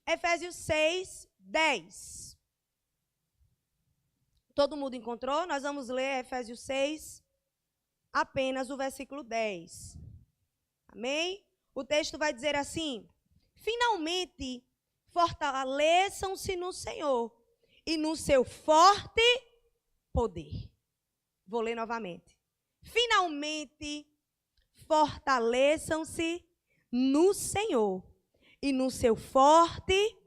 Efésios 6, 10. Todo mundo encontrou? Nós vamos ler Efésios 6, apenas o versículo 10. Amém? O texto vai dizer assim: finalmente, fortaleçam-se no Senhor e no seu forte poder. Vou ler novamente. Finalmente, fortaleçam-se no Senhor e no seu forte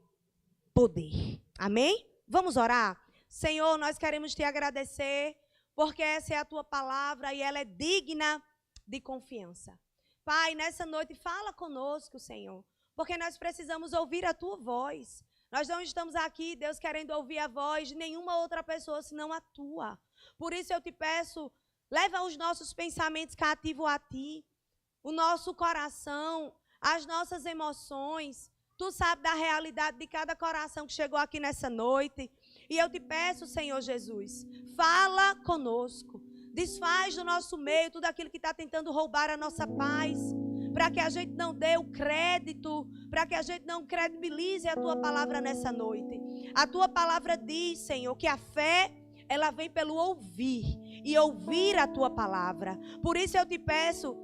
poder. Amém? Vamos orar? Senhor, nós queremos te agradecer, porque essa é a tua palavra e ela é digna de confiança. Pai, nessa noite fala conosco, Senhor, porque nós precisamos ouvir a tua voz. Nós não estamos aqui, Deus, querendo ouvir a voz de nenhuma outra pessoa senão a tua. Por isso eu te peço, leva os nossos pensamentos cativos a ti, o nosso coração, as nossas emoções. Tu sabes da realidade de cada coração que chegou aqui nessa noite. E eu te peço, Senhor Jesus, fala conosco. Desfaz do nosso meio tudo aquilo que está tentando roubar a nossa paz, para que a gente não dê o crédito, para que a gente não credibilize a tua palavra nessa noite. A tua palavra diz, Senhor, que a fé, ela vem pelo ouvir, e ouvir a tua palavra. Por isso eu te peço,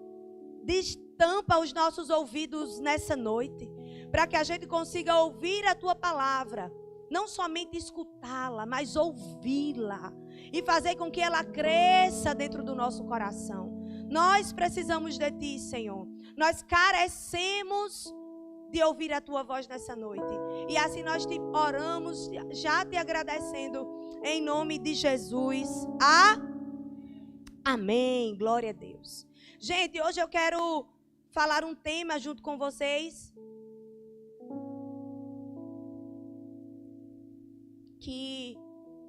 destampa os nossos ouvidos nessa noite, para que a gente consiga ouvir a tua palavra, não somente escutá-la, mas ouvi-la, e fazer com que ela cresça dentro do nosso coração. Nós precisamos de ti, Senhor. Nós carecemos de ouvir a tua voz nessa noite. E assim nós te oramos, já te agradecendo, em nome de Jesus. Amém. Glória a Deus. Gente, hoje eu quero falar um tema junto com vocês que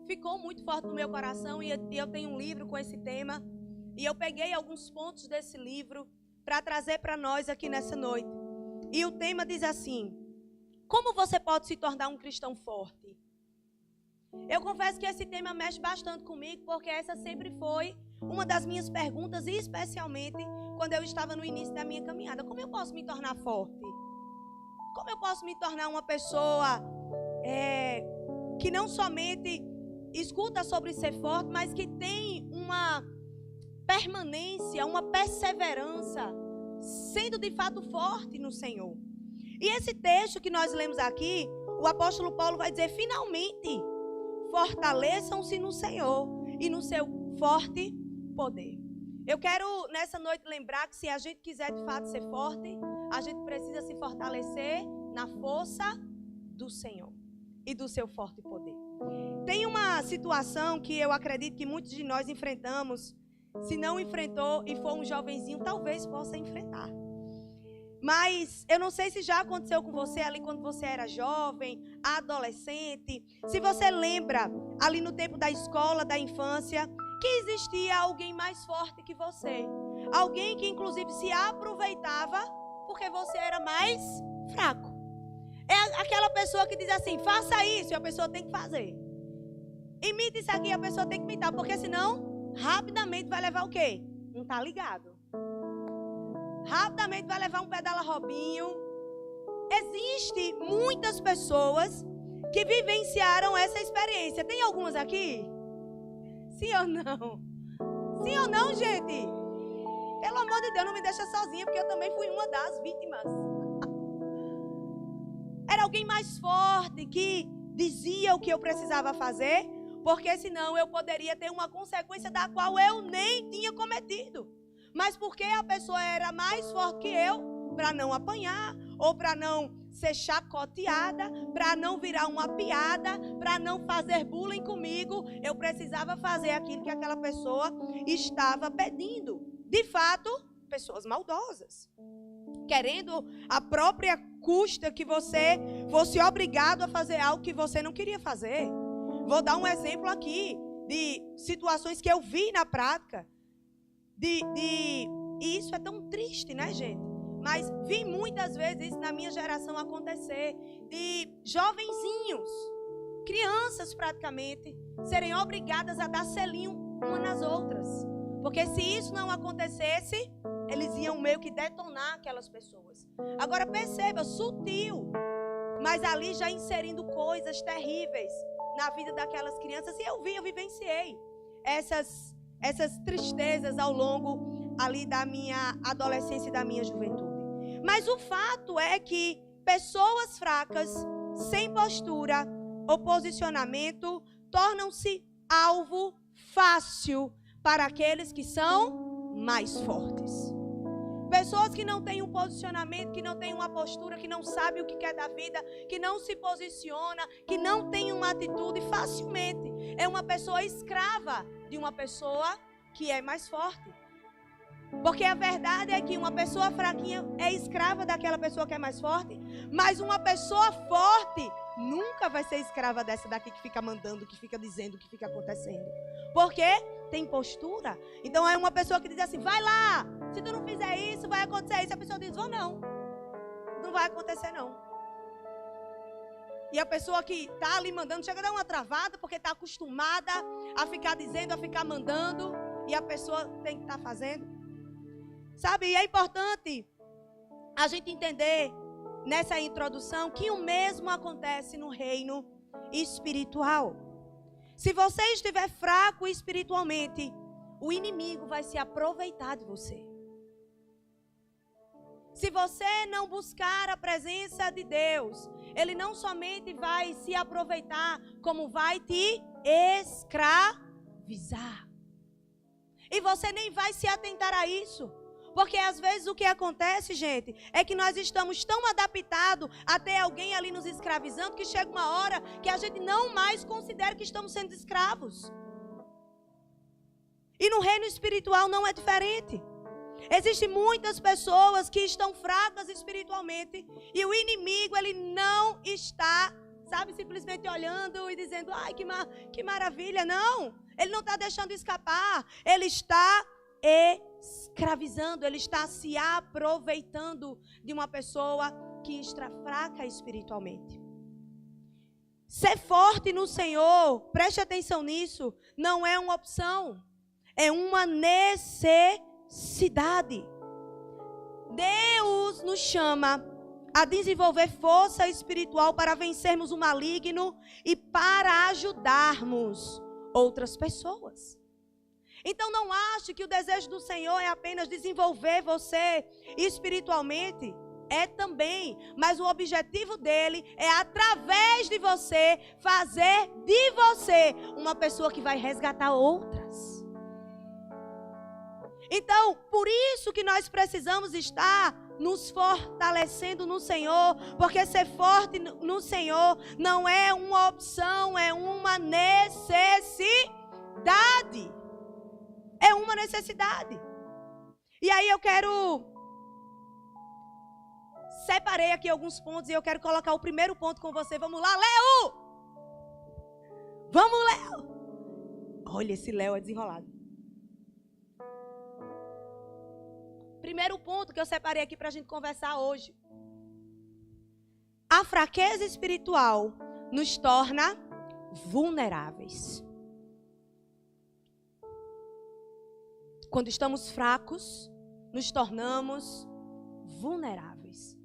ficou muito forte no meu coração, e eu tenho um livro com esse tema, e eu peguei alguns pontos desse livro para trazer para nós aqui nessa noite. E o tema diz assim: como você pode se tornar um cristão forte? Eu confesso que esse tema mexe bastante comigo, porque essa sempre foi uma das minhas perguntas, e especialmente quando eu estava no início da minha caminhada. Como eu posso me tornar forte? Como eu posso me tornar uma pessoa que não somente escuta sobre ser forte, mas que tem uma permanência, uma perseverança, sendo de fato forte no Senhor. E esse texto que nós lemos aqui, o apóstolo Paulo vai dizer: finalmente, fortaleçam-se no Senhor e no seu forte poder. Eu quero nessa noite lembrar que se a gente quiser de fato ser forte, a gente precisa se fortalecer na força do Senhor e do seu forte poder. Tem uma situação que eu acredito que muitos de nós enfrentamos. Se não enfrentou e for um jovenzinho, talvez possa enfrentar. Mas eu não sei se já aconteceu com você ali quando você era jovem, adolescente. Se você lembra ali no tempo da escola, da infância, que existia alguém mais forte que você. Alguém que inclusive se aproveitava porque você era mais fraco. É aquela pessoa que diz assim: faça isso, e a pessoa tem que fazer. Imite isso aqui, a pessoa tem que imitar, porque senão, rapidamente vai levar o quê? Não tá ligado. Rapidamente vai levar um pedala Robinho. Existem muitas pessoas que vivenciaram essa experiência. Tem algumas aqui? Sim ou não? Sim ou não, gente? Pelo amor de Deus, não me deixa sozinha, porque eu também fui uma das vítimas. Era alguém mais forte que dizia o que eu precisava fazer, porque senão eu poderia ter uma consequência da qual eu nem tinha cometido. Mas porque a pessoa era mais forte que eu, para não apanhar, ou para não ser chacoteada, para não virar uma piada, para não fazer bullying comigo, eu precisava fazer aquilo que aquela pessoa estava pedindo. De fato, pessoas maldosas, querendo a própria custa que você fosse obrigado a fazer algo que você não queria fazer. Vou dar um exemplo aqui de situações que eu vi na prática. E isso é tão triste, né, gente? Mas vi muitas vezes isso na minha geração acontecer. De jovenzinhos, crianças praticamente, serem obrigadas a dar selinho umas nas outras. Porque se isso não acontecesse, eles iam meio que detonar aquelas pessoas. Agora perceba, sutil. mas ali já inserindo coisas terríveis na vida daquelas crianças. E eu vivenciei essas tristezas ao longo ali da minha adolescência e da minha juventude. Mas o fato é que pessoas fracas, sem postura ou posicionamento, tornam-se alvo fácil para aqueles que são mais fortes. Pessoas que não têm um posicionamento, que não têm uma postura, que não sabem o que quer da vida, que não se posiciona, que não tem uma atitude, facilmente é uma pessoa escrava de uma pessoa que é mais forte. Porque a verdade é que uma pessoa fraquinha é escrava daquela pessoa que é mais forte, mas uma pessoa forte nunca vai ser escrava dessa daqui que fica mandando, que fica dizendo o que fica acontecendo. Porque tem postura. Então é uma pessoa que diz assim, vai lá, se tu não fizer isso, vai acontecer isso. A pessoa diz, vou não. Não vai acontecer não. E a pessoa que está ali mandando, chega a dar uma travada, porque está acostumada a ficar dizendo, a ficar mandando, e a pessoa tem que estar fazendo. Sabe, e é importante a gente entender nessa introdução que o mesmo acontece no reino espiritual. Se você estiver fraco espiritualmente, o inimigo vai se aproveitar de você. Se você não buscar a presença de Deus, ele não somente vai se aproveitar, como vai te escravizar. E você nem vai se atentar a isso. Porque às vezes o que acontece, gente, é que nós estamos tão adaptados a ter alguém ali nos escravizando, que chega uma hora que a gente não mais considera que estamos sendo escravos. E no reino espiritual não é diferente. Existem muitas pessoas que estão fracas espiritualmente e o inimigo, ele não está, sabe, simplesmente olhando e dizendo, ai, que maravilha. Não, ele não está deixando escapar, ele está escravizando, ele está se aproveitando de uma pessoa que está fraca espiritualmente. Ser forte no Senhor, preste atenção nisso, não é uma opção, é uma necessidade. Deus nos chama a desenvolver força espiritual para vencermos o maligno e para ajudarmos outras pessoas. Então não ache que o desejo do Senhor é apenas desenvolver você espiritualmente. É também, mas o objetivo dele é através de você, fazer de você uma pessoa que vai resgatar outras. Então, por isso que nós precisamos estar nos fortalecendo no Senhor, porque ser forte no Senhor não é uma opção, é uma necessidade. É uma necessidade. E aí eu separei aqui alguns pontos e eu quero colocar o primeiro ponto com você. Vamos lá, Léo! Vamos, Léo! Olha, esse Léo é desenrolado. Primeiro ponto que eu separei aqui para a gente conversar hoje. A fraqueza espiritual nos torna vulneráveis. Quando estamos fracos, nos tornamos vulneráveis.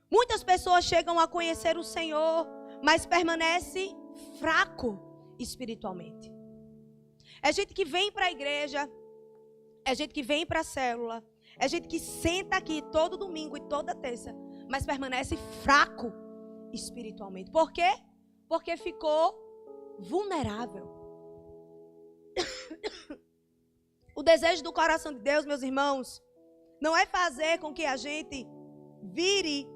Muitas pessoas chegam a conhecer o Senhor, mas permanecem fraco espiritualmente. É gente que vem para a igreja, é gente que vem para a célula, é gente que senta aqui todo domingo e toda terça, mas permanece fraco espiritualmente. Por quê? Porque ficou vulnerável. O desejo do coração de Deus, meus irmãos, não é fazer com que a gente vire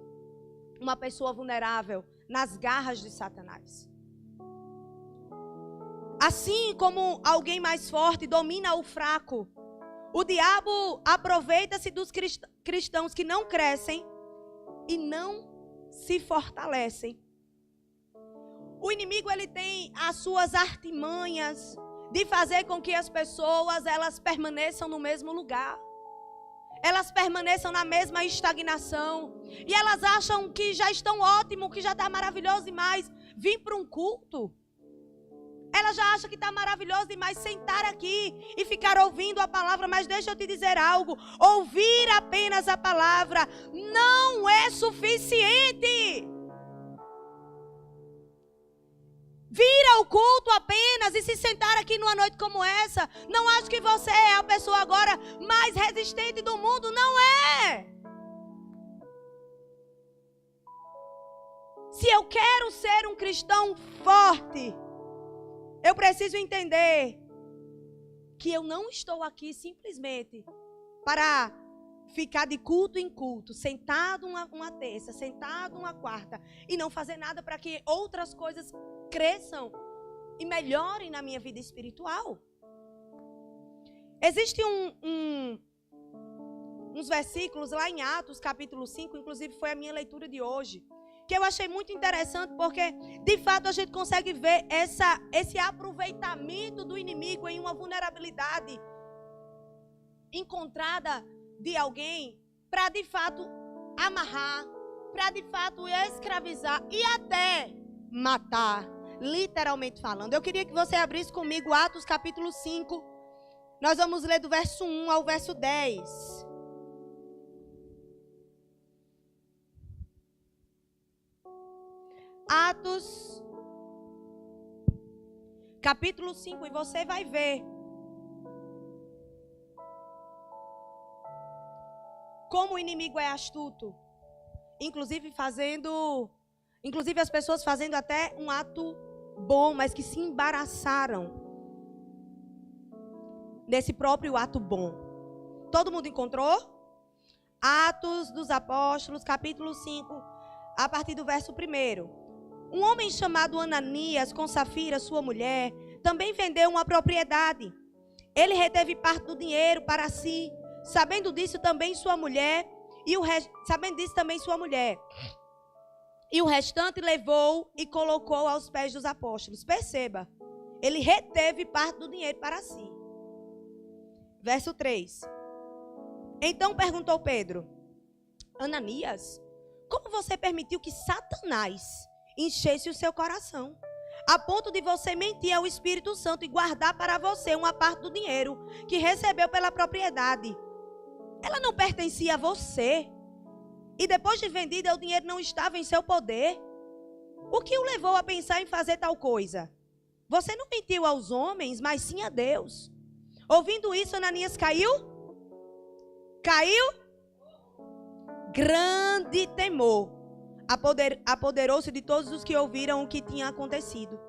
uma pessoa vulnerável nas garras de Satanás. Assim como alguém mais forte domina o fraco, o diabo aproveita-se dos cristãos que não crescem e não se fortalecem. O inimigo, ele tem as suas artimanhas de fazer com que as pessoas, elas permaneçam no mesmo lugar. Elas permaneçam na mesma estagnação. E elas acham que já estão ótimo, que já está maravilhoso demais vir para um culto. Ela já acha que está maravilhoso demais sentar aqui e ficar ouvindo a palavra. Mas deixa eu te dizer algo. Ouvir apenas a palavra não é suficiente. ao culto apenas e se sentar aqui numa noite como essa. Não acho que você é a pessoa agora mais resistente do mundo. Não é. Se eu quero ser um cristão forte, eu preciso entender que eu não estou aqui simplesmente para ficar de culto em culto, sentado uma terça, sentado uma quarta, e não fazer nada para que outras coisas cresçam e melhorem na minha vida espiritual. Existe uns versículos lá em Atos, capítulo 5, inclusive foi a minha leitura de hoje, que eu achei muito interessante, porque de fato a gente consegue ver esse aproveitamento do inimigo em uma vulnerabilidade encontrada de alguém para de fato amarrar, para de fato escravizar e até matar, literalmente falando. Eu queria que você abrisse comigo Atos capítulo 5. Nós vamos ler do verso 1 ao verso 10. Atos, capítulo 5, e você vai ver como o inimigo é astuto, inclusive as pessoas fazendo até um ato bom, mas que se embaraçaram nesse próprio ato bom. Todo mundo encontrou? Atos dos Apóstolos, capítulo 5, a partir do verso 1. Um homem chamado Ananias, com Safira, sua mulher, também vendeu uma propriedade. Ele reteve parte do dinheiro para si, sabendo disso também sua mulher, e o restante levou e colocou aos pés dos apóstolos. Perceba, ele reteve parte do dinheiro para si. Verso 3. Então perguntou Pedro: Ananias, como você permitiu que Satanás enchesse o seu coração, a ponto de você mentir ao Espírito Santo e guardar para você uma parte do dinheiro que recebeu pela propriedade? Ela não pertencia a você. E depois de vendida, o dinheiro não estava em seu poder. O que o levou a pensar em fazer tal coisa? Você não mentiu aos homens, mas sim a Deus. Ouvindo isso, Ananias caiu? Grande temor apoderou-se de todos os que ouviram o que tinha acontecido.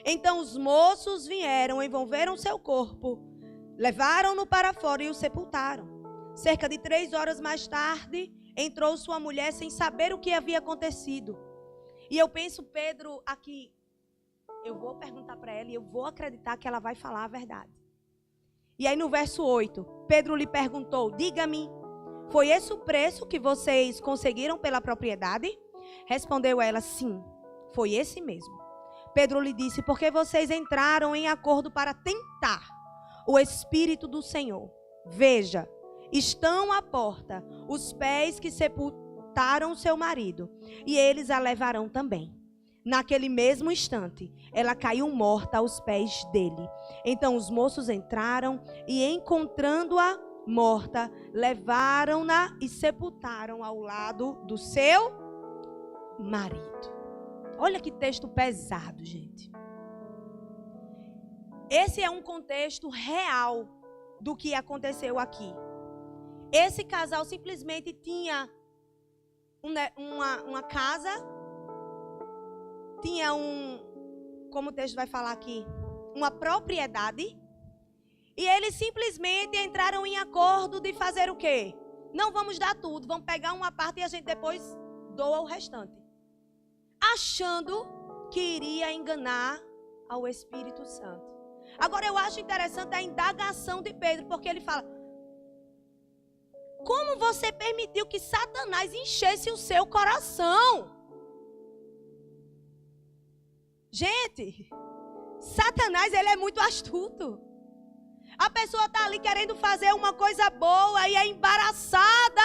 Então os moços vieram, envolveram seu corpo, levaram-no para fora e o sepultaram. Cerca de 3 horas mais tarde, entrou sua mulher sem saber o que havia acontecido. E eu penso, Pedro, aqui, eu vou perguntar para ela e eu vou acreditar que ela vai falar a verdade. E aí no verso 8, Pedro lhe perguntou: diga-me, foi esse o preço que vocês conseguiram pela propriedade? Respondeu ela: sim, foi esse mesmo. Pedro lhe disse: porque vocês entraram em acordo para tentar o Espírito do Senhor. Veja, estão à porta os pés que sepultaram seu marido, e eles a levarão também. Naquele mesmo instante, ela caiu morta aos pés dele. Então os moços entraram e, encontrando-a morta, levaram-na e sepultaram ao lado do seu marido. Olha que texto pesado, gente. Esse é um contexto real do que aconteceu aqui. Esse casal simplesmente tinha uma casa, tinha como o texto vai falar aqui, uma propriedade, e eles simplesmente entraram em acordo de fazer o quê? Não vamos dar tudo, vamos pegar uma parte e a gente depois doa o restante. Achando que iria enganar ao Espírito Santo. Agora eu acho interessante a indagação de Pedro, porque ele fala: como você permitiu que Satanás enchesse o seu coração? Gente, Satanás, ele é muito astuto. A pessoa está ali querendo fazer uma coisa boa e é embaraçada.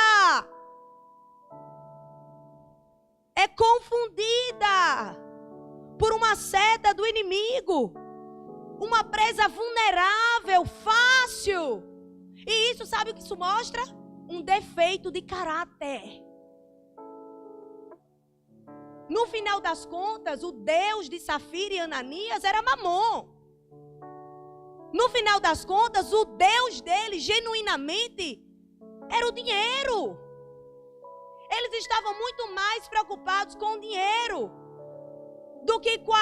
É confundida por uma seta do inimigo. Uma presa vulnerável, fácil. E isso, sabe o que isso mostra? Um defeito de caráter. No final das contas, o Deus de Safira e Ananias era Mamon. No final das contas, o Deus dele, genuinamente, era o dinheiro. Eles estavam muito mais preocupados com o dinheiro do que com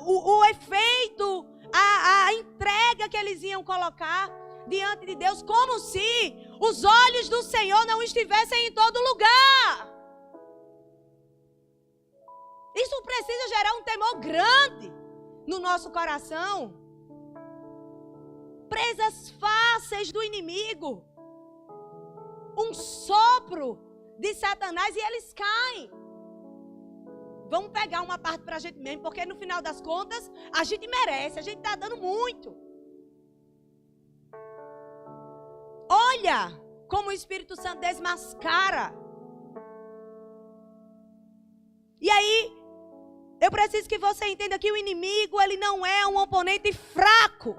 o efeito, a entrega que eles iam colocar diante de Deus, como se os olhos do Senhor não estivessem em todo lugar. Isso precisa gerar um temor grande no nosso coração. Presas fáceis do inimigo. Um sopro de Satanás e eles caem. Vamos pegar uma parte para a gente mesmo, porque no final das contas, a gente merece, a gente está dando muito. Olha como o Espírito Santo desmascara. E aí, eu preciso que você entenda que o inimigo, ele não é um oponente fraco.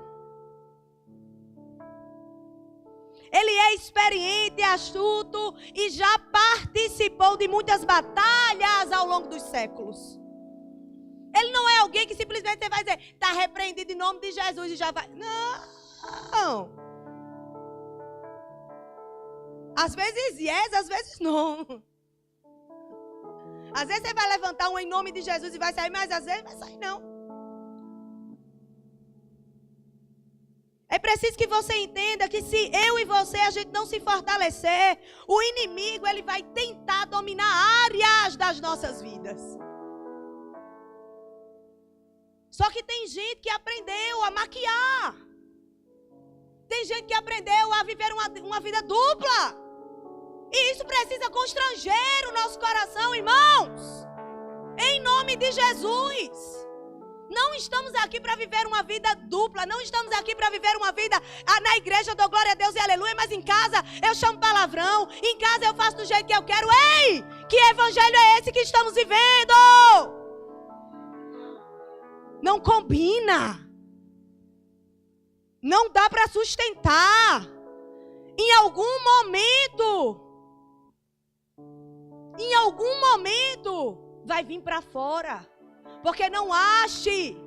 Ele é experiente, astuto e já participou de muitas batalhas ao longo dos séculos. Ele não é alguém que simplesmente você vai dizer, está repreendido em nome de Jesus e já vai. Não. Às vezes yes, às vezes não. Às vezes você vai levantar um em nome de Jesus e vai sair, mas às vezes vai sair não. É preciso que você entenda que se eu e você a gente não se fortalecer, o inimigo ele vai tentar dominar áreas das nossas vidas. Só que tem gente que aprendeu a maquiar. Tem gente que aprendeu a viver uma vida dupla. E isso precisa constranger o nosso coração, irmãos. Em nome de Jesus. Não estamos aqui para viver uma vida dupla. Não estamos aqui para viver uma vida na igreja eu dou glória a Deus e aleluia. Mas em casa eu chamo palavrão. Em casa eu faço do jeito que eu quero. Ei, que evangelho é esse que estamos vivendo? Não combina. Não dá para sustentar. Em algum momento, vai vir para fora. Porque não ache,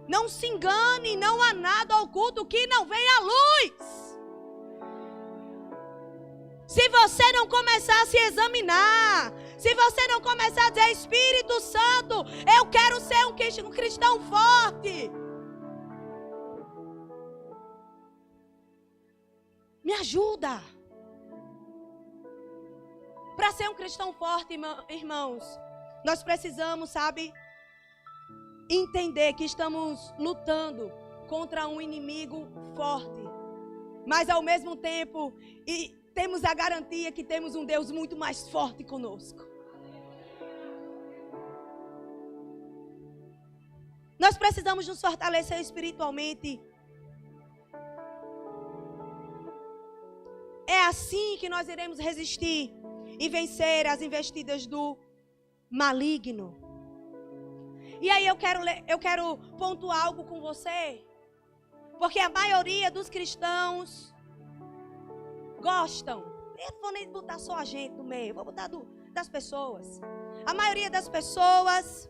não se engane, não há nada oculto que não venha à luz. Se você não começar a se examinar, se você não começar a dizer, Espírito Santo, eu quero ser um cristão forte. Me ajuda. Para ser um cristão forte, irmãos, nós precisamos, sabe, entender que estamos lutando contra um inimigo forte. Mas ao mesmo tempo, temos a garantia que temos um Deus muito mais forte conosco. Nós precisamos nos fortalecer espiritualmente. É assim que nós iremos resistir e vencer as investidas do maligno. E aí eu quero pontuar algo com você. Porque a maioria dos cristãos gostam. Eu não vou nem botar só a gente no meio, vou botar das pessoas. A maioria das pessoas,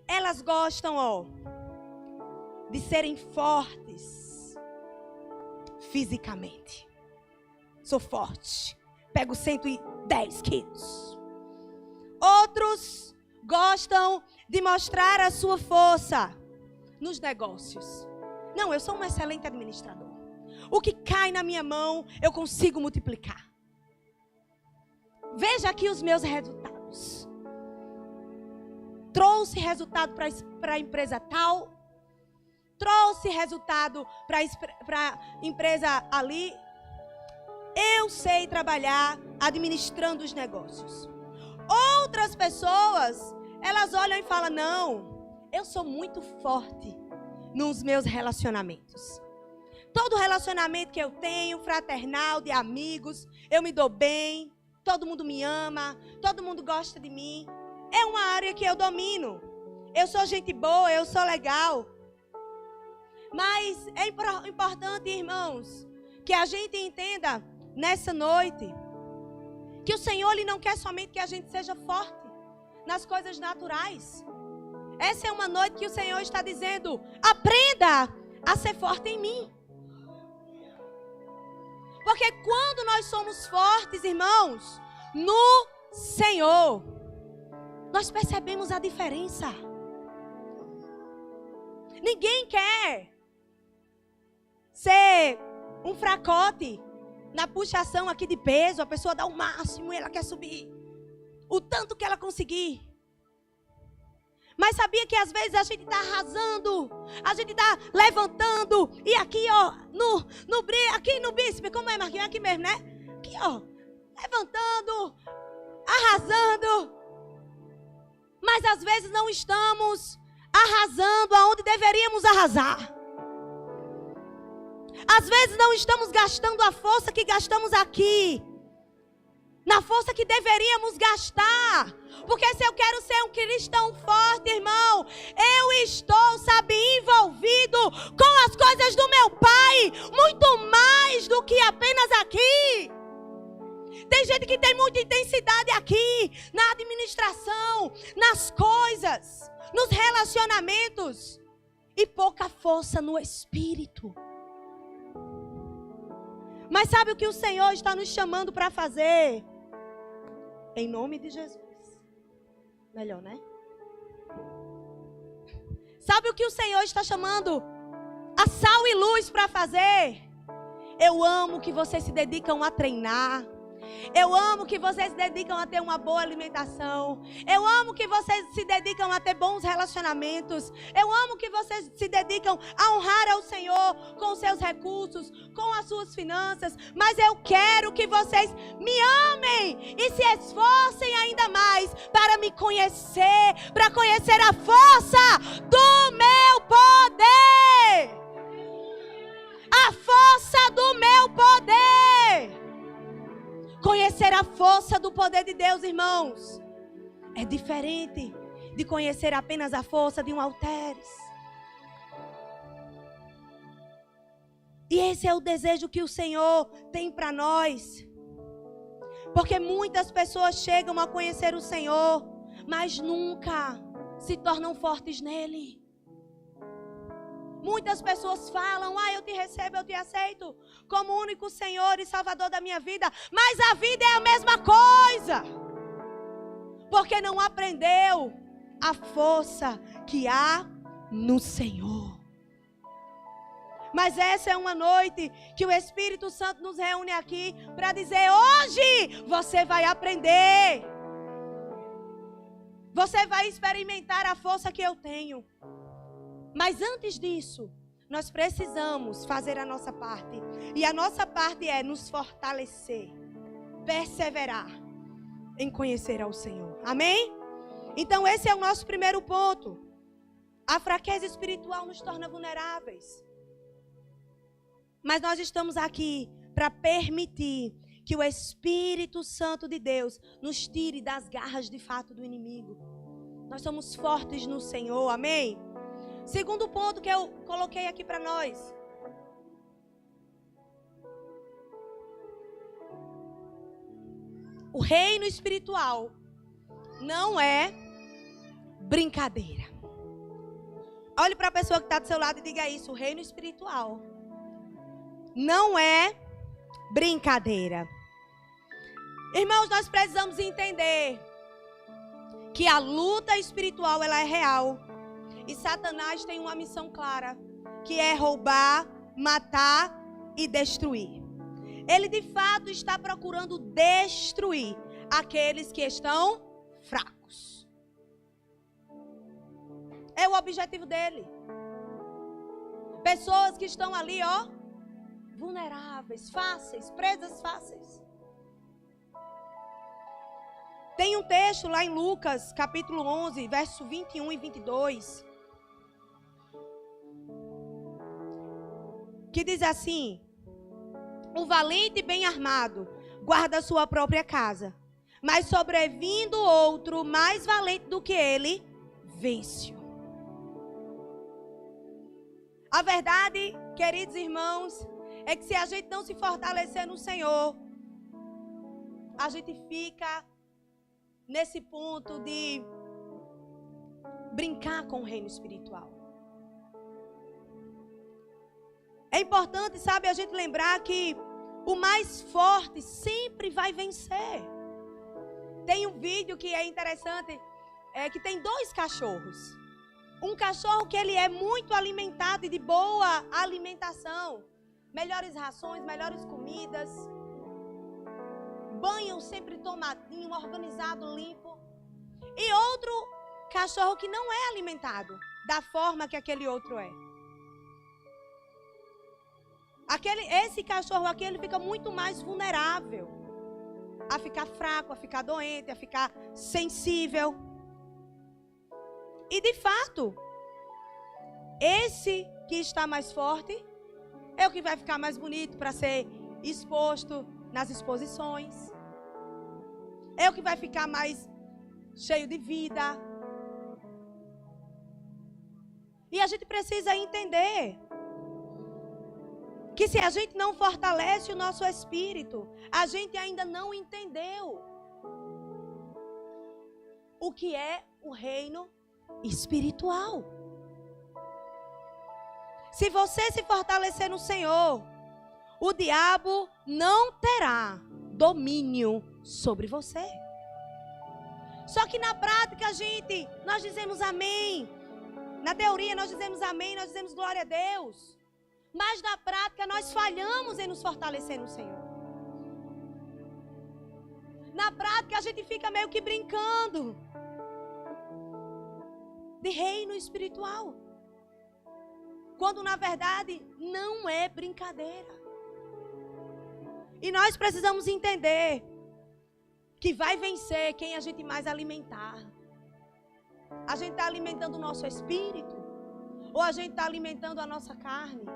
elas gostam, de serem fortes fisicamente. Sou forte, pego 110 quilos. Outros gostam de mostrar a sua força nos negócios. Não, eu sou um excelente administrador. O que cai na minha mão, eu consigo multiplicar. Veja aqui os meus resultados. Trouxe resultado para a empresa tal. Trouxe resultado para a empresa ali. Eu sei trabalhar administrando os negócios. Outras pessoas, elas olham e falam, não, eu sou muito forte nos meus relacionamentos. Todo relacionamento que eu tenho, fraternal, de amigos, eu me dou bem, todo mundo me ama, todo mundo gosta de mim. É uma área que eu domino. Eu sou gente boa, eu sou legal. Mas é importante, irmãos, que a gente entenda nessa noite que o Senhor ele não quer somente que a gente seja forte nas coisas naturais. Essa é uma noite que o Senhor está dizendo: aprenda a ser forte em mim. Porque quando nós somos fortes, irmãos, no Senhor, nós percebemos a diferença. Ninguém quer ser um fracote na puxação aqui de peso. A pessoa dá o máximo e ela quer subir o tanto que ela conseguir. Mas sabia que às vezes a gente está arrasando, a gente está levantando, e aqui, ó, aqui no bíceps, como é, Marquinhos? Aqui mesmo, né? Aqui, ó, levantando, arrasando. Mas às vezes não estamos arrasando aonde deveríamos arrasar. Às vezes não estamos gastando a força que gastamos aqui, na força que deveríamos gastar. Porque se eu quero ser um cristão forte, irmão, eu estou, sabe, envolvido com as coisas do meu Pai, muito mais do que apenas aqui. Tem gente que tem muita intensidade aqui, na administração, nas coisas, nos relacionamentos, e pouca força no espírito. Mas sabe o que o Senhor está nos chamando para fazer? Em nome de Jesus. Melhor, né? Sabe o que o Senhor está chamando a sal e luz para fazer? Eu amo que vocês se dedicam a treinar. Eu amo que vocês se dedicam a ter uma boa alimentação. Eu amo que vocês se dedicam a ter bons relacionamentos. Eu amo que vocês se dedicam a honrar ao Senhor com os seus recursos, com as suas finanças. Mas eu quero que vocês me amem e se esforcem ainda mais para me conhecer, para conhecer a força do meu poder. A força do meu poder. Conhecer a força do poder de Deus, irmãos, é diferente de conhecer apenas a força de um halteres. E esse é o desejo que o Senhor tem para nós. Porque muitas pessoas chegam a conhecer o Senhor, mas nunca se tornam fortes nele. Muitas pessoas falam: eu te recebo, eu te aceito como único Senhor e Salvador da minha vida. Mas a vida é a mesma coisa. Porque não aprendeu a força que há no Senhor. Mas essa é uma noite que o Espírito Santo nos reúne aqui para dizer: hoje você vai aprender. Você vai experimentar a força que eu tenho. Mas antes disso, nós precisamos fazer a nossa parte. E a nossa parte é nos fortalecer, perseverar em conhecer ao Senhor. Amém? Então esse é o nosso primeiro ponto. A fraqueza espiritual nos torna vulneráveis. Mas nós estamos aqui para permitir que o Espírito Santo de Deus nos tire das garras de fato do inimigo. Nós somos fortes no Senhor. Amém? Segundo ponto que eu coloquei aqui para nós. O reino espiritual não é brincadeira. Olhe para a pessoa que está do seu lado e diga isso: o reino espiritual não é brincadeira. Irmãos, nós precisamos entender que a luta espiritual ela é real. E Satanás tem uma missão clara, que é roubar, matar e destruir. Ele de fato está procurando destruir aqueles que estão fracos. É o objetivo dele. Pessoas que estão ali, vulneráveis, fáceis, presas fáceis. Tem um texto lá em Lucas, capítulo 11, verso 21 e 22. Que diz assim: o valente bem armado guarda a sua própria casa, mas sobrevindo outro mais valente do que ele, vence-o. A verdade, queridos irmãos, é que se a gente não se fortalecer no Senhor, a gente fica nesse ponto de brincar com o reino espiritual. É importante, sabe, a gente lembrar que o mais forte sempre vai vencer. Tem um vídeo que é interessante, que tem 2 cachorros. Um cachorro que ele é muito alimentado e de boa alimentação. Melhores rações, melhores comidas. Banho sempre tomadinho, organizado, limpo. E outro cachorro que não é alimentado da forma que aquele outro é. Esse cachorro aqui, ele fica muito mais vulnerável a ficar fraco, a ficar doente, a ficar sensível. E de fato, esse que está mais forte é o que vai ficar mais bonito para ser exposto nas exposições. É o que vai ficar mais cheio de vida. E a gente precisa entender que se a gente não fortalece o nosso espírito, a gente ainda não entendeu o que é o reino espiritual. Se você se fortalecer no Senhor, o diabo não terá domínio sobre você. Só que na prática, nós dizemos amém. Na teoria nós dizemos amém, nós dizemos glória a Deus. Mas na prática nós falhamos em nos fortalecer no Senhor. Na prática a gente fica meio que brincando de reino espiritual. Quando na verdade não é brincadeira. E nós precisamos entender que vai vencer quem a gente mais alimentar. A gente está alimentando o nosso espírito? Ou a gente está alimentando a nossa carne?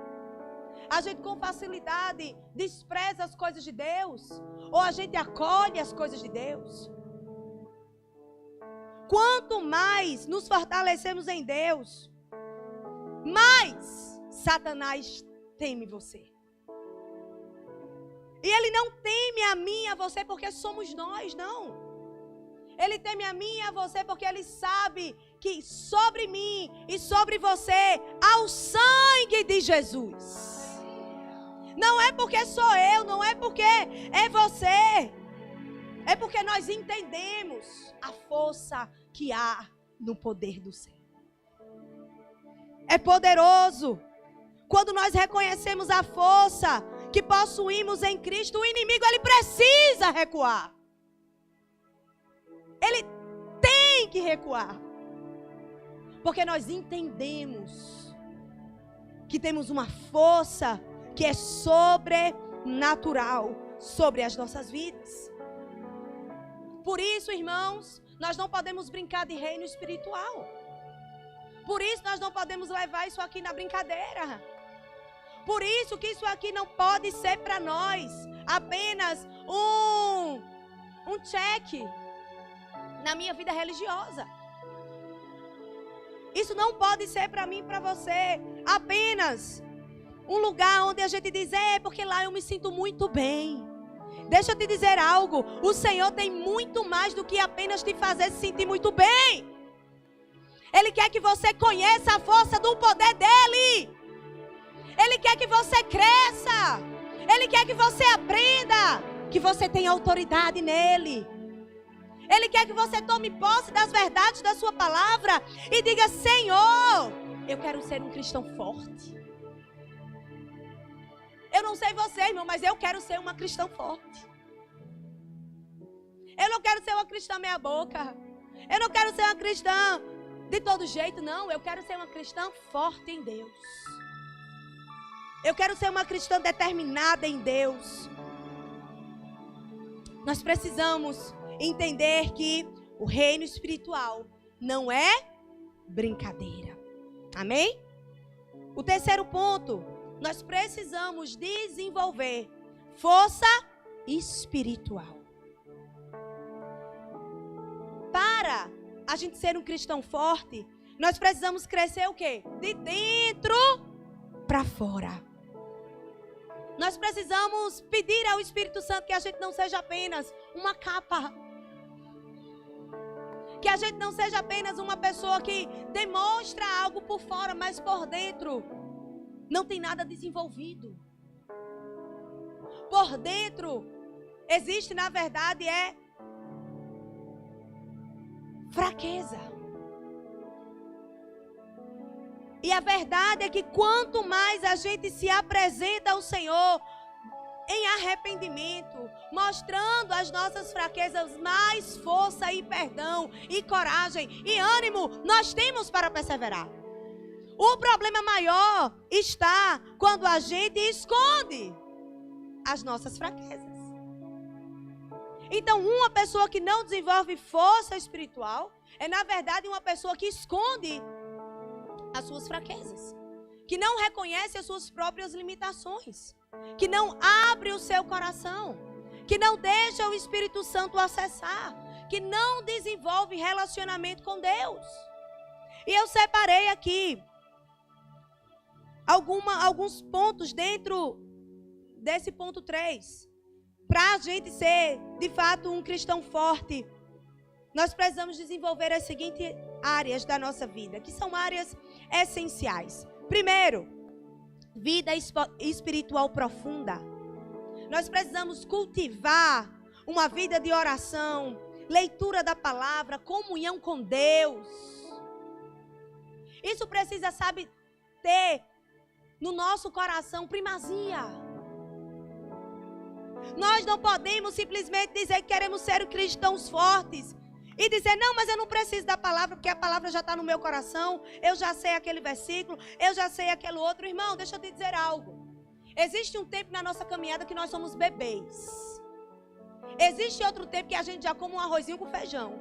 A gente com facilidade despreza as coisas de Deus? Ou a gente acolhe as coisas de Deus? Quanto mais nos fortalecemos em Deus, mais Satanás teme você. E ele não teme a mim e a você porque somos nós, não. Ele teme a mim e a você porque ele sabe que sobre mim e sobre você há o sangue de Jesus. Não é porque sou eu, não é porque é você. É porque nós entendemos a força que há no poder do Senhor. É poderoso. Quando nós reconhecemos a força que possuímos em Cristo, o inimigo ele precisa recuar. Ele tem que recuar. Porque nós entendemos que temos uma força que é sobrenatural sobre as nossas vidas. Por isso, irmãos, nós não podemos brincar de reino espiritual. Por isso, nós não podemos levar isso aqui na brincadeira. Por isso que isso aqui não pode ser para nós apenas um check na minha vida religiosa. Isso não pode ser para mim e para você apenas um lugar onde a gente diz, porque lá eu me sinto muito bem. Deixa eu te dizer algo, o Senhor tem muito mais do que apenas te fazer se sentir muito bem. Ele quer que você conheça a força do poder dEle. Ele quer que você cresça. Ele quer que você aprenda que você tem autoridade nele. Ele quer que você tome posse das verdades da sua palavra e diga, Senhor, eu quero ser um cristão forte. Eu não sei você, irmão, mas eu quero ser uma cristã forte. Eu não quero ser uma cristã meia boca. Eu não quero ser uma cristã de todo jeito, não. Eu quero ser uma cristã forte em Deus. Eu quero ser uma cristã determinada em Deus. Nós precisamos entender que o reino espiritual não é brincadeira. Amém? O terceiro ponto, nós precisamos desenvolver força espiritual. Para a gente ser um cristão forte, nós precisamos crescer o quê? De dentro para fora. Nós precisamos pedir ao Espírito Santo que a gente não seja apenas uma capa. Que a gente não seja apenas uma pessoa que demonstra algo por fora, mas por dentro não tem nada desenvolvido. Por dentro existe, na verdade, fraqueza. E a verdade é que quanto mais a gente se apresenta ao Senhor em arrependimento, mostrando as nossas fraquezas, mais força e perdão e coragem e ânimo nós temos para perseverar. O problema maior está quando a gente esconde as nossas fraquezas. Então, uma pessoa que não desenvolve força espiritual é, na verdade, uma pessoa que esconde as suas fraquezas, que não reconhece as suas próprias limitações, que não abre o seu coração, que não deixa o Espírito Santo acessar, que não desenvolve relacionamento com Deus. E eu separei aqui alguns pontos dentro desse ponto 3. Para a gente ser, de fato, um cristão forte, nós precisamos desenvolver as seguintes áreas da nossa vida, que são áreas essenciais. Primeiro, vida espiritual profunda. Nós precisamos cultivar uma vida de oração, leitura da palavra, comunhão com Deus. Isso precisa, sabe, ter no nosso coração primazia. Nós não podemos simplesmente dizer que queremos ser cristãos fortes e dizer, não, mas eu não preciso da palavra, porque a palavra já está no meu coração, eu já sei aquele versículo, eu já sei aquele outro. Irmão, deixa eu te dizer algo. Existe um tempo na nossa caminhada que nós somos bebês. Existe outro tempo que a gente já come um arrozinho com feijão.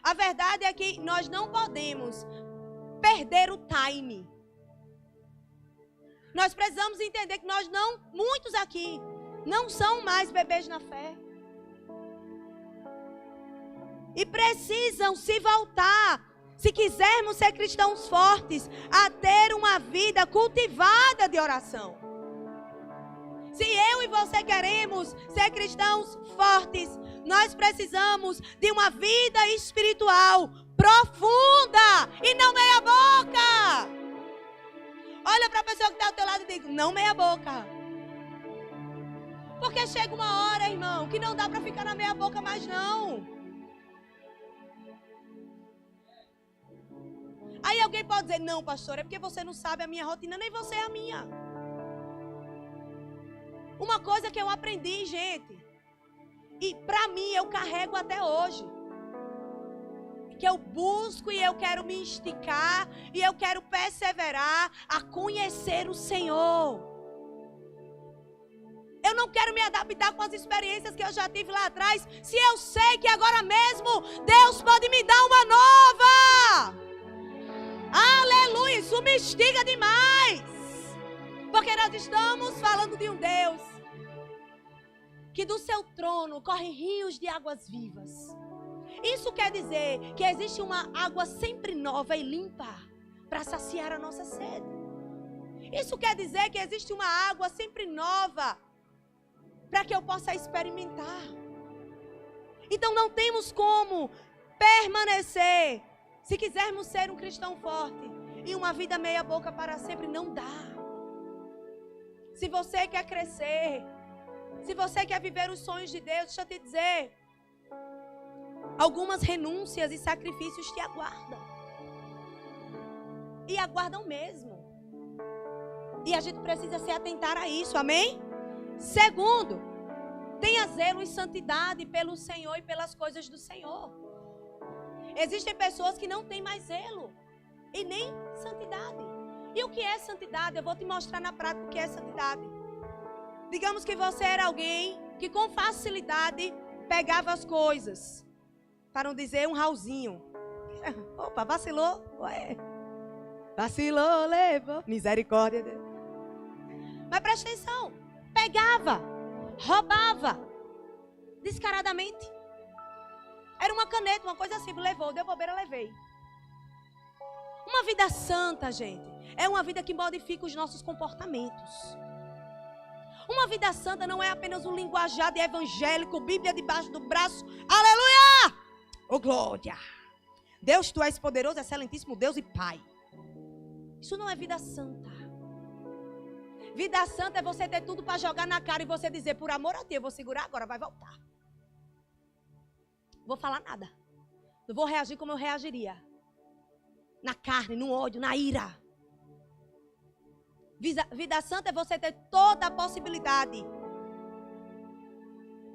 A verdade é que nós não podemos perder o time. Nós precisamos entender que muitos aqui, não são mais bebês na fé. E precisam se voltar, se quisermos ser cristãos fortes, a ter uma vida cultivada de oração. Se eu e você queremos ser cristãos fortes, nós precisamos de uma vida espiritual profunda e não meia boca. Olha para a pessoa que está ao teu lado e diga, não meia boca. Porque chega uma hora, irmão, que não dá para ficar na meia boca mais não. Aí alguém pode dizer, não, pastor, é porque você não sabe a minha rotina, nem você é a minha. Uma coisa que eu aprendi, gente, e para mim eu carrego até hoje, que eu busco e eu quero me esticar e eu quero perseverar a conhecer o Senhor. Eu não quero me adaptar com as experiências que eu já tive lá atrás, se eu sei que agora mesmo Deus pode me dar uma nova. Aleluia, isso me instiga demais. Porque nós estamos falando de um Deus que do seu trono correm rios de águas vivas. Isso quer dizer que existe uma água sempre nova e limpa para saciar a nossa sede. Isso quer dizer que existe uma água sempre nova para que eu possa experimentar. Então não temos como permanecer, se quisermos ser um cristão forte, e uma vida meia boca para sempre, não dá. Se você quer crescer, se você quer viver os sonhos de Deus, deixa eu te dizer, algumas renúncias e sacrifícios te aguardam. E aguardam mesmo. E a gente precisa se atentar a isso, amém? Segundo, tenha zelo e santidade pelo Senhor e pelas coisas do Senhor. Existem pessoas que não têm mais zelo e nem santidade. E o que é santidade? Eu vou te mostrar na prática o que é santidade. Digamos que você era alguém que com facilidade pegava as coisas, para não dizer um rauzinho. Opa, vacilou? Ué. Vacilou, levou. Misericórdia. Mas presta atenção. Pegava, roubava, descaradamente. Era uma caneta, uma coisa assim, levou, deu bobeira, levei. Uma vida santa, gente, é uma vida que modifica os nossos comportamentos. Uma vida santa não é apenas um linguajar evangélico, Bíblia debaixo do braço. Aleluia! Oh, glória! Deus, tu és poderoso, excelentíssimo Deus e Pai. Isso não é vida santa. Vida santa é você ter tudo para jogar na cara e você dizer, por amor a Deus, eu vou segurar agora, vai voltar. Não vou falar nada. Não vou reagir como eu reagiria. Na carne, no ódio, na ira. Vida santa é você ter toda a possibilidade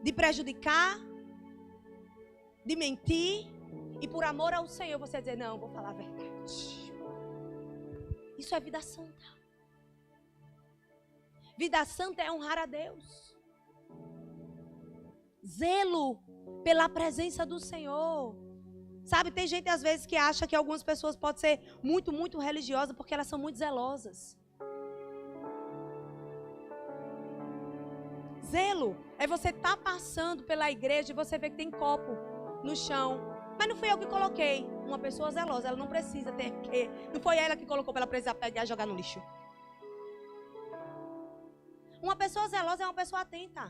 de prejudicar, de mentir, e por amor ao Senhor você dizer, não, vou falar a verdade. Isso é vida santa. Vida santa é honrar a Deus. Zelo pela presença do Senhor. Sabe, tem gente às vezes que acha que algumas pessoas podem ser muito, muito religiosas porque elas são muito zelosas. Zelo é você estar passando pela igreja e você vê que tem copo no chão. Mas não fui eu que coloquei. Uma pessoa zelosa, ela não precisa ter que. Não foi ela que colocou para ela precisar pegar e jogar no lixo. Uma pessoa zelosa é uma pessoa atenta.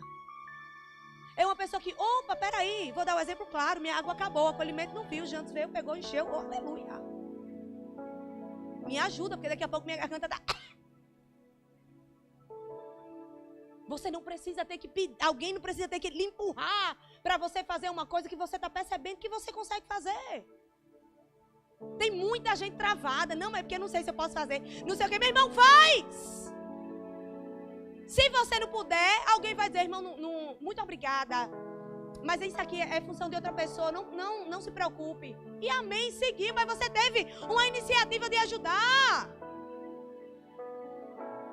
É uma pessoa que, opa, peraí, vou dar um exemplo claro, minha água acabou, o acolhimento não viu, o Jantos veio, pegou, encheu, oh, aleluia. Me ajuda, porque daqui a pouco minha garganta dá... Você não precisa ter que pedir, alguém não precisa ter que lhe empurrar para você fazer uma coisa que você está percebendo que você consegue fazer. Tem muita gente travada, não, é porque não sei se eu posso fazer, não sei o que, meu irmão, faz! Se você não puder, alguém vai dizer, irmão, muito obrigada, mas isso aqui é função de outra pessoa, não se preocupe. E amém, seguiu, mas você teve uma iniciativa de ajudar.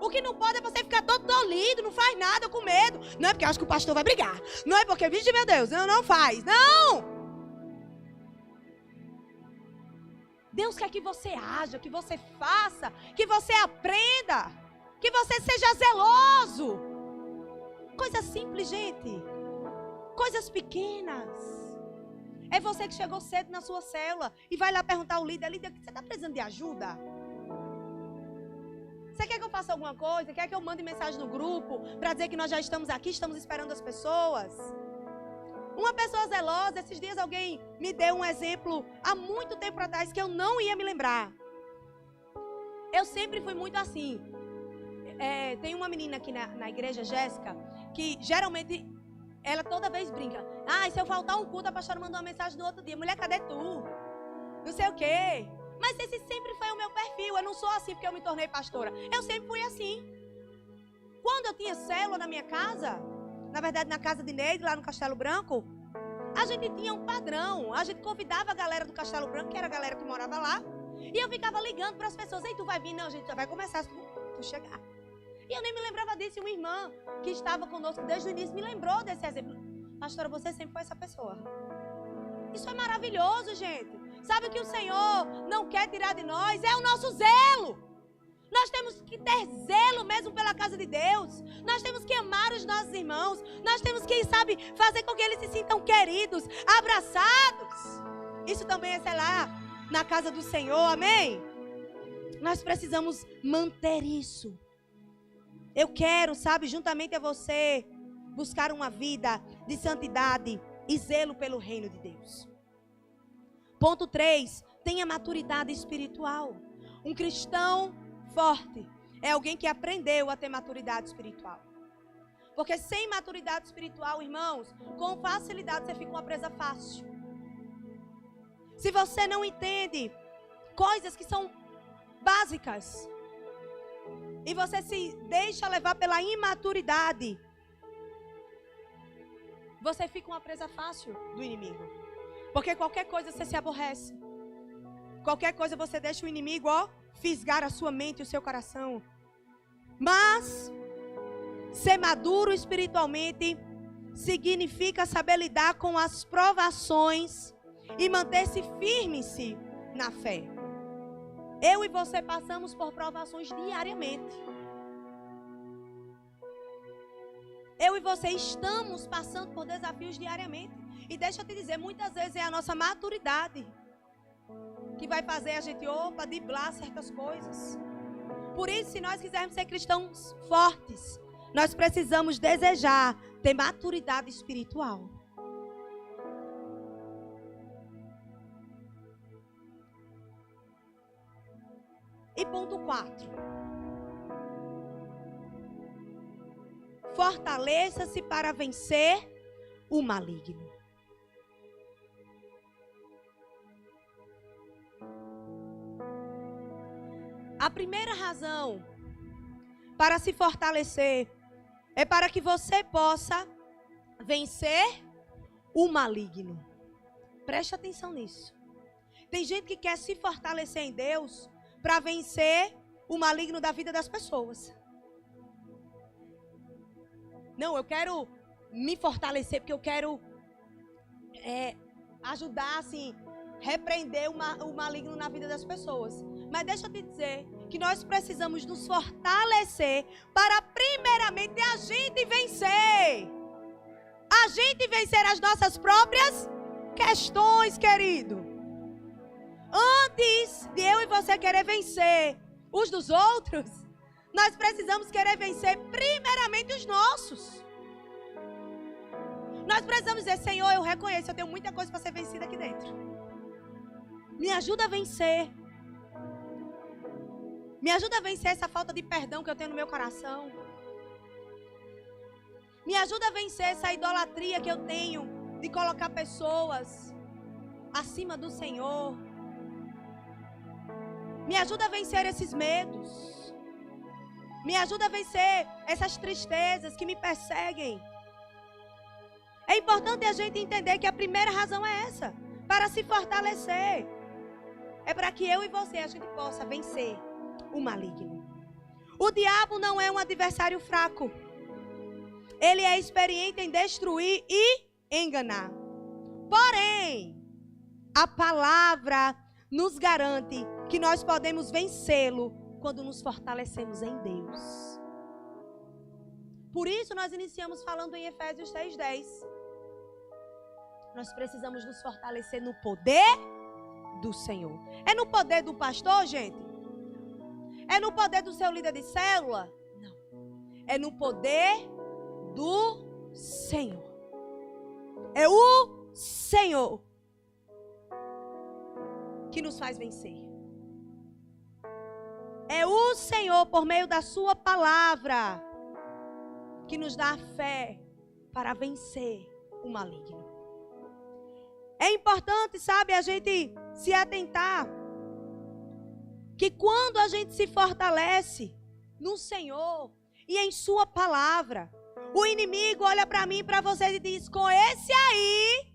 O que não pode é você ficar todo dolido, não faz nada com medo. Não é porque acha que o pastor vai brigar. Não é porque, vixe, meu Deus, não faz. Não! Deus quer que você haja, que você faça, que você aprenda, que você seja zeloso. Coisa simples, gente. Coisas pequenas. É você que chegou cedo na sua célula e vai lá perguntar ao líder, você está precisando de ajuda? Você quer que eu faça alguma coisa? Quer que eu mande mensagem no grupo para dizer que nós já estamos aqui, estamos esperando as pessoas? Uma pessoa zelosa, esses dias alguém me deu um exemplo há muito tempo atrás que eu não ia me lembrar. Eu sempre fui muito assim. Tem uma menina aqui na igreja, Jéssica, que geralmente ela toda vez brinca. Se eu faltar um culto, a pastora mandou uma mensagem no outro dia. Mulher, cadê tu? Não sei o quê. Mas esse sempre foi o meu perfil. Eu não sou assim porque eu me tornei pastora. Eu sempre fui assim. Quando eu tinha célula na minha casa, na verdade na casa de Neide, lá no Castelo Branco, a gente tinha um padrão. A gente convidava a galera do Castelo Branco, que era a galera que morava lá, e eu ficava ligando para as pessoas. Ei, tu vai vir? Não, gente, já vai começar se tu chegar. E eu nem me lembrava disso. E uma irmã que estava conosco desde o início me lembrou desse exemplo. Pastora, você sempre foi essa pessoa. Isso é maravilhoso, gente. Sabe o que o Senhor não quer tirar de nós? É o nosso zelo. Nós temos que ter zelo mesmo pela casa de Deus. Nós temos que amar os nossos irmãos. Nós temos que, fazer com que eles se sintam queridos, abraçados. Isso também é, lá, na casa do Senhor, amém? Nós precisamos manter isso. Eu quero, juntamente a você, buscar uma vida de santidade e zelo pelo reino de Deus. Ponto 3, tenha maturidade espiritual. Um cristão forte é alguém que aprendeu a ter maturidade espiritual. Porque sem maturidade espiritual, irmãos, com facilidade você fica uma presa fácil. Se você não entende coisas que são básicas e você se deixa levar pela imaturidade, você fica uma presa fácil do inimigo. Porque qualquer coisa você se aborrece. Qualquer coisa você deixa o inimigo, fisgar a sua mente e o seu coração. Mas ser maduro espiritualmente significa saber lidar com as provações e manter-se firme-se na fé. Eu e você passamos por provações diariamente. Eu e você estamos passando por desafios diariamente. E deixa eu te dizer, muitas vezes é a nossa maturidade que vai fazer a gente, driblar certas coisas. Por isso, se nós quisermos ser cristãos fortes, nós precisamos desejar ter maturidade espiritual. E ponto 4. Fortaleça-se para vencer o maligno. A primeira razão para se fortalecer é para que você possa vencer o maligno. Preste atenção nisso. Tem gente que quer se fortalecer em Deus para vencer o maligno da vida das pessoas. Não, eu quero me fortalecer porque eu quero ajudar, assim, repreender o maligno na vida das pessoas. Mas deixa eu te dizer que nós precisamos nos fortalecer para primeiramente a gente vencer. A gente vencer as nossas próprias questões, querido. Antes de eu e você querer vencer os dos outros, nós precisamos querer vencer primeiramente os nossos. Nós precisamos dizer: Senhor, eu reconheço, eu tenho muita coisa para ser vencida aqui dentro. Me ajuda a vencer. Me ajuda a vencer essa falta de perdão que eu tenho no meu coração. Me ajuda a vencer essa idolatria que eu tenho de colocar pessoas acima do Senhor. Me ajuda a vencer esses medos. Me ajuda a vencer essas tristezas que me perseguem. É importante a gente entender que a primeira razão é essa. Para se fortalecer. É para que eu e você, a gente possa vencer o maligno. O diabo não é um adversário fraco. Ele é experiente em destruir e enganar. Porém, a palavra nos garante que nós podemos vencê-lo quando nos fortalecemos em Deus. Por isso nós iniciamos falando em Efésios 6:10. Nós precisamos nos fortalecer no poder do Senhor. É no poder do pastor, gente? É no poder do seu líder de célula? Não. É no poder do Senhor. É o Senhor que nos faz vencer. É o Senhor, por meio da sua palavra, que nos dá a fé para vencer o maligno. É importante, sabe, a gente se atentar que quando a gente se fortalece no Senhor e em sua palavra, o inimigo olha para mim e para vocês e diz: com esse aí,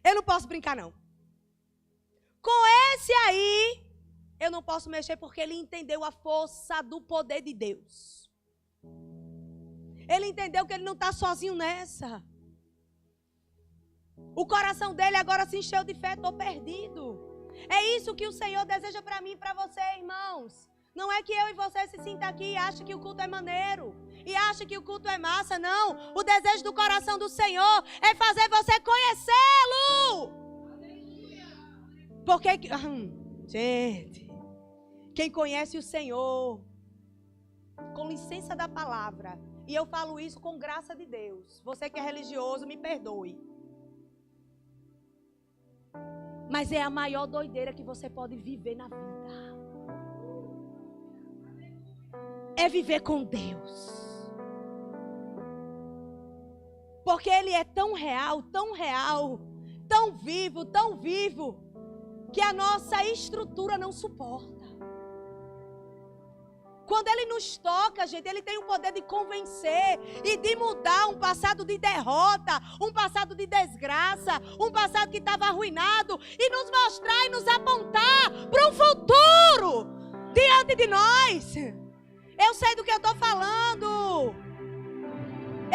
eu não posso brincar não. Com esse aí, eu não posso mexer, porque ele entendeu a força do poder de Deus. Ele entendeu que ele não está sozinho nessa. O coração dele agora se encheu de fé: estou perdido. É isso que o Senhor deseja para mim e para você, irmãos. Não é que eu e você se sinta aqui e ache que o culto é maneiro e ache que o culto é massa, não. O desejo do coração do Senhor é fazer você conhecê-lo. Porque, gente, quem conhece o Senhor, com licença da palavra, e eu falo isso com graça de Deus, você que é religioso, me perdoe, mas é a maior doideira que você pode viver na vida. É viver com Deus. Porque Ele é tão real, tão vivo, que a nossa estrutura não suporta. Quando Ele nos toca, gente, Ele tem o poder de convencer e de mudar um passado de derrota, um passado de desgraça, um passado que estava arruinado, e nos mostrar e nos apontar para um futuro diante de nós. Eu sei do que eu estou falando.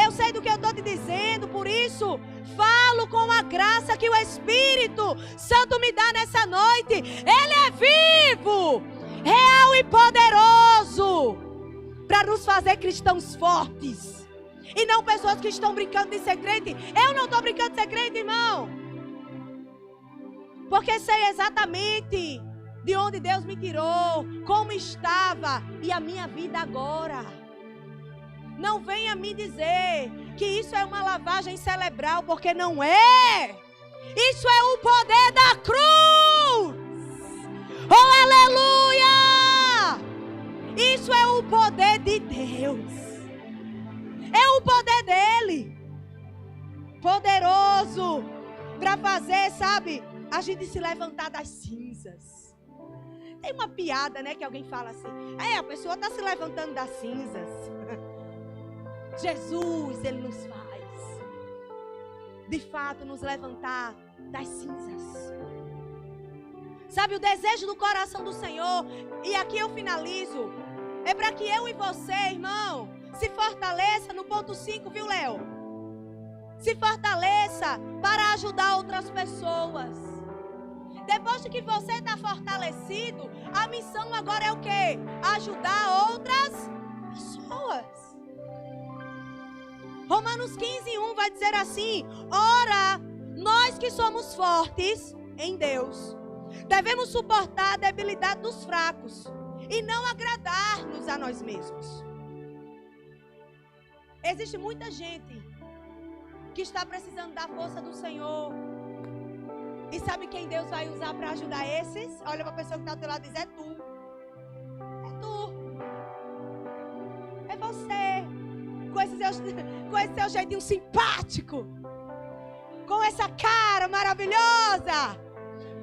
Eu sei do que eu estou te dizendo. Por isso, falo com a graça que o Espírito Santo me dá nessa noite. Ele é vivo, real e poderoso para nos fazer cristãos fortes. E não pessoas que estão brincando de ser crente. Eu não estou brincando de ser crente, irmão. Porque sei exatamente de onde Deus me tirou, como estava e a minha vida agora. Não venha me dizer que isso é uma lavagem cerebral, porque não é. Isso é o poder da cruz. Oh, aleluia! Isso é o poder de Deus. É o poder dele. Poderoso para fazer, sabe, a gente se levantar das cinzas. Tem uma piada, né, que alguém fala assim: a pessoa está se levantando das cinzas. Jesus, ele nos faz, de fato, nos levantar das cinzas. Sabe, o desejo do coração do Senhor, e aqui eu finalizo, é para que eu e você, irmão, se fortaleça no ponto 5, viu, Léo? Se fortaleça para ajudar outras pessoas. Depois de que você está fortalecido, a missão agora é o quê? Ajudar outras pessoas. Romanos 15:1 vai dizer assim: ora, nós que somos fortes em Deus, devemos suportar a debilidade dos fracos e não agradar-nos a nós mesmos. Existe muita gente que está precisando da força do Senhor. E sabe quem Deus vai usar para ajudar esses? Olha para a pessoa que está ao teu lado e diz: é tu. É tu. É você. Com esse seu jeitinho simpático. Com essa cara maravilhosa.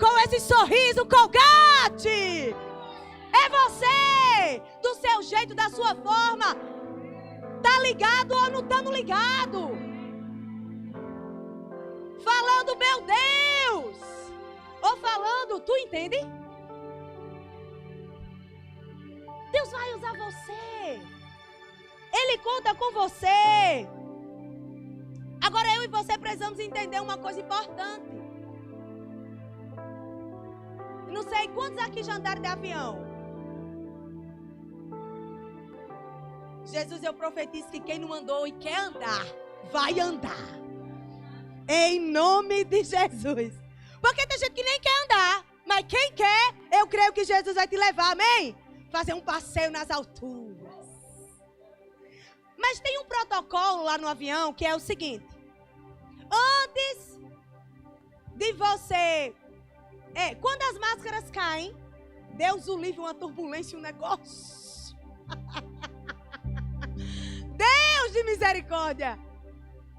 Com esse sorriso Colgate. É você. Do seu jeito, da sua forma. Tá ligado ou não estando ligado? Falando, meu Deus! Ou falando, tu entende? Deus vai usar você. Ele conta com você. Agora eu e você precisamos entender uma coisa importante. Não sei quantos aqui já andaram de avião. Jesus, eu profetizo que quem não andou e quer andar, vai andar. Em nome de Jesus. Porque tem gente que nem quer andar, mas quem quer, eu creio que Jesus vai te levar, amém? Fazer um passeio nas alturas. Mas tem um protocolo lá no avião que é o seguinte: antes de você, quando as máscaras caem, Deus o livre, uma turbulência, um negócio. Deus de misericórdia.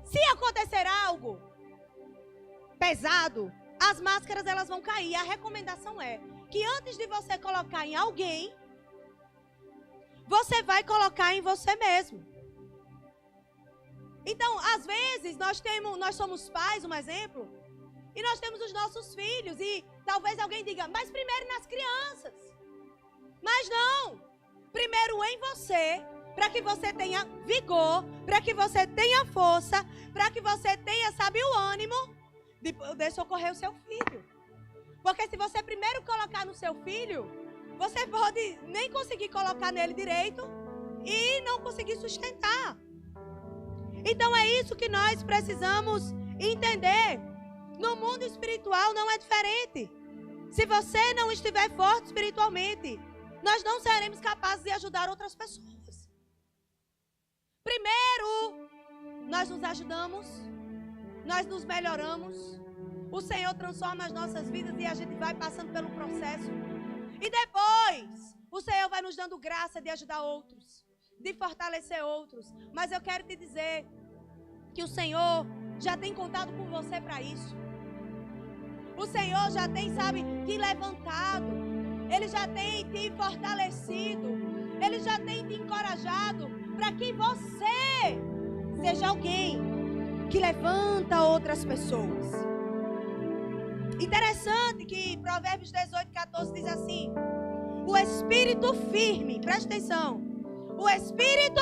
Se acontecer algo pesado, as máscaras elas vão cair. A recomendação é que antes de você colocar em alguém, você vai colocar em você mesmo. Então, às vezes, nós somos pais, um exemplo, e nós temos os nossos filhos, e talvez alguém diga: mas primeiro nas crianças. Mas não, primeiro em você, para que você tenha vigor, para que você tenha força, para que você tenha, sabe, o ânimo de socorrer o seu filho. Porque se você primeiro colocar no seu filho, você pode nem conseguir colocar nele direito e não conseguir sustentar. Então é isso que nós precisamos entender. No mundo espiritual não é diferente. Se você não estiver forte espiritualmente, nós não seremos capazes de ajudar outras pessoas. Primeiro, nós nos ajudamos, nós nos melhoramos, o Senhor transforma as nossas vidas e a gente vai passando pelo processo. E depois, o Senhor vai nos dando graça de ajudar outros, de fortalecer outros. Mas eu quero te dizer que o Senhor já tem contado com você para isso. O Senhor já tem, sabe, te levantado. Ele já tem te fortalecido. Ele já tem te encorajado para que você seja alguém que levanta outras pessoas. Interessante que Provérbios 18:14 diz assim: o espírito firme, presta atenção, o espírito